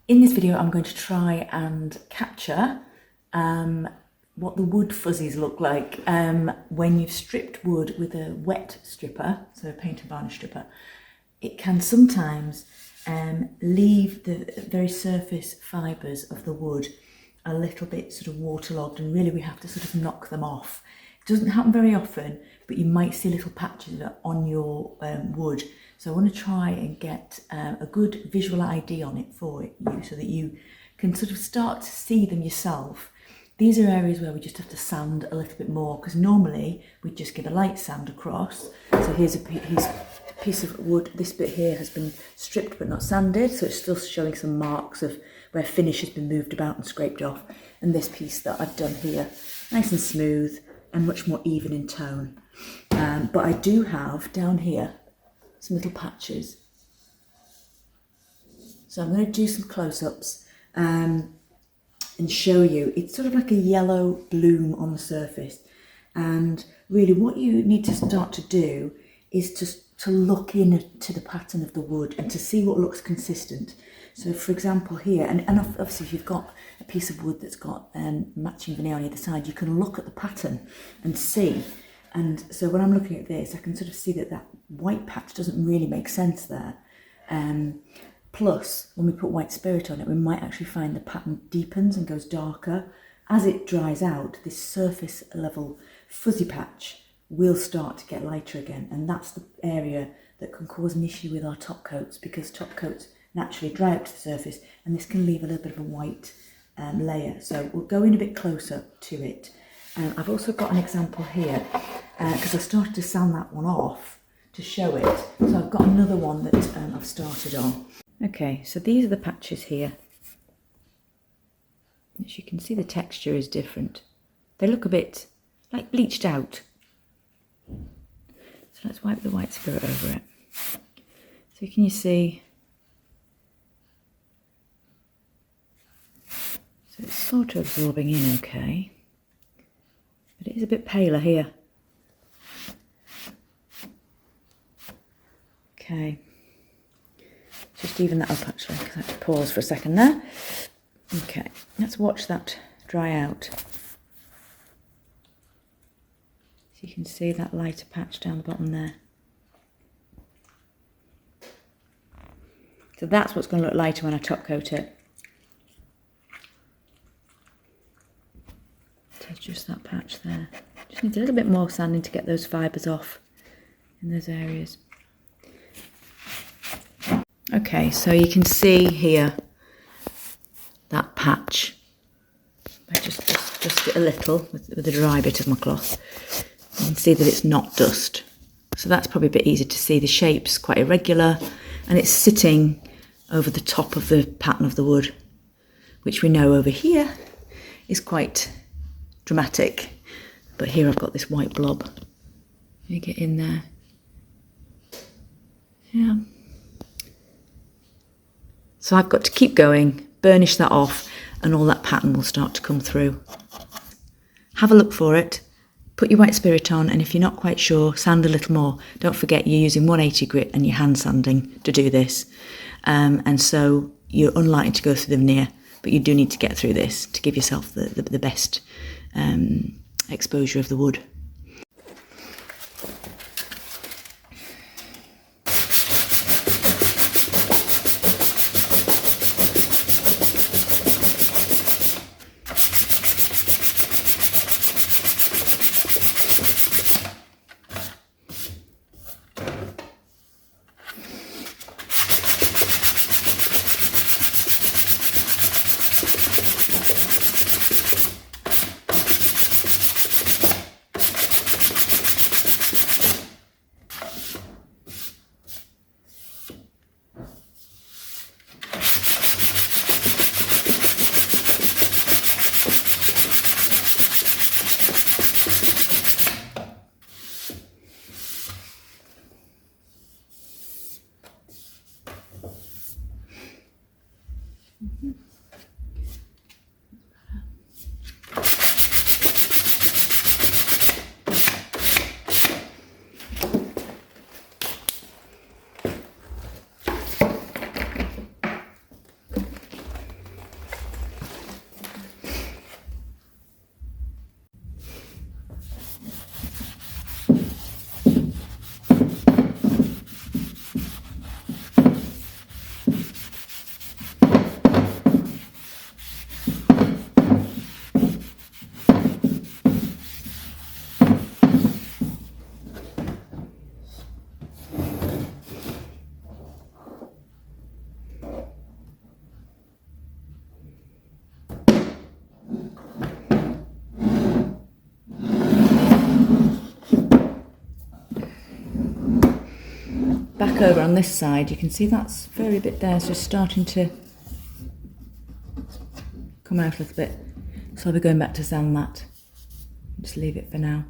In this video, I'm going to try and capture what the wood fuzzies look like when you've stripped wood with a wet stripper, so a paint and varnish stripper. It can sometimes leave the very surface fibres of the wood a little bit sort of waterlogged, and really we have to sort of knock them off. It doesn't happen very often, but you might see little patches on your wood. So I want to try and get a good visual ID on it for you so that you can sort of start to see them yourself. These are areas where we just have to sand a little bit more, because normally we just give a light sand across. So here's a piece of wood. This bit here has been stripped but not sanded, so it's still showing some marks of where finish has been moved about and scraped off. And this piece that I've done here, nice and smooth and much more even in tone. But I do have down here some little patches. So I'm going to do some close-ups and show you. It's sort of like a yellow bloom on the surface. And really what you need to start to do is to look into the pattern of the wood and to see what looks consistent. So for example here, and obviously if you've got a piece of wood that's got matching veneer on either side, you can look at the pattern and see. And so when I'm looking at this, I can sort of see that that white patch doesn't really make sense there. Plus, when we put white spirit on it, we might actually find the pattern deepens and goes darker. As it dries out, this surface level fuzzy patch will start to get lighter again. And that's the area that can cause an issue with our top coats, because top coats naturally dry up to the surface, and this can leave a little bit of a white layer. So we'll go in a bit closer to it. I've also got an example here, because I started to sand that one off to show it. So I've got another one that I've started on. Okay, so these are the patches here. As you can see, the texture is different. They look a bit like bleached out. So let's wipe the white spirit over it. So can you see? So it's sort of absorbing in okay. But it is a bit paler here. Okay. Just even that up actually, because I had to pause for a second there. Okay, let's watch that dry out. So you can see that lighter patch down the bottom there. So that's what's going to look lighter when I top coat it. So just that patch there. Just needs a little bit more sanding to get those fibres off in those areas. Okay, so you can see here that patch. I just dust it a little with the dry bit of my cloth. You can see that it's not dust. So that's probably a bit easier to see. The shape's quite irregular and it's sitting over the top of the pattern of the wood, which we know over here is quite dramatic. But here I've got this white blob. Let me get in there. Yeah. So I've got to keep going, burnish that off, and all that pattern will start to come through. Have a look for it, put your white spirit on, and if you're not quite sure, sand a little more. Don't forget you're using 180 grit and you're hand sanding to do this. And so you're unlikely to go through the veneer, but you do need to get through this to give yourself the best exposure of the wood. Back over on this side, you can see that's very bit there, it's just starting to come out a little bit. So I'll be going back to sand that. Just leave it for now.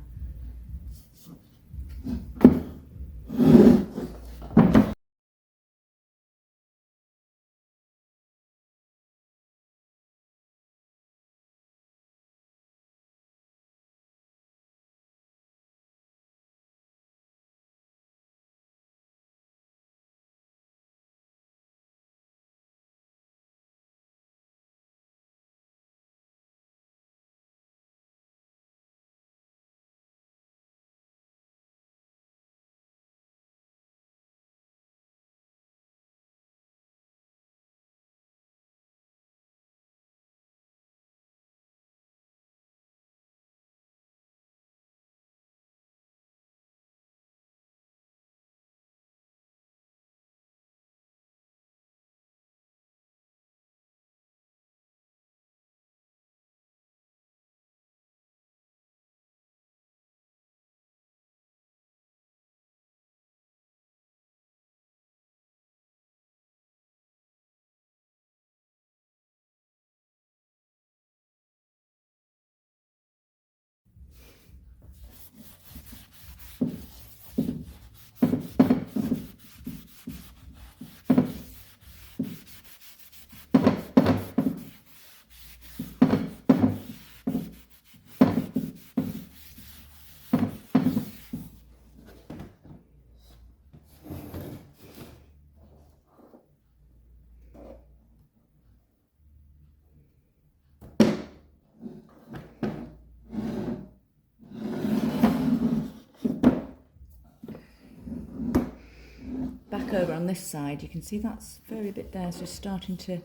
Back over on this side, you can see that's very bit there, it's just starting to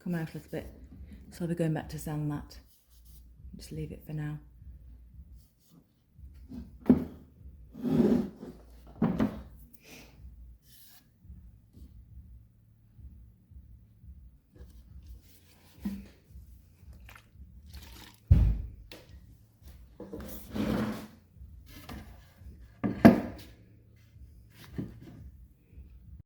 come out a little bit. So I'll be going back to sand that. Just leave it for now.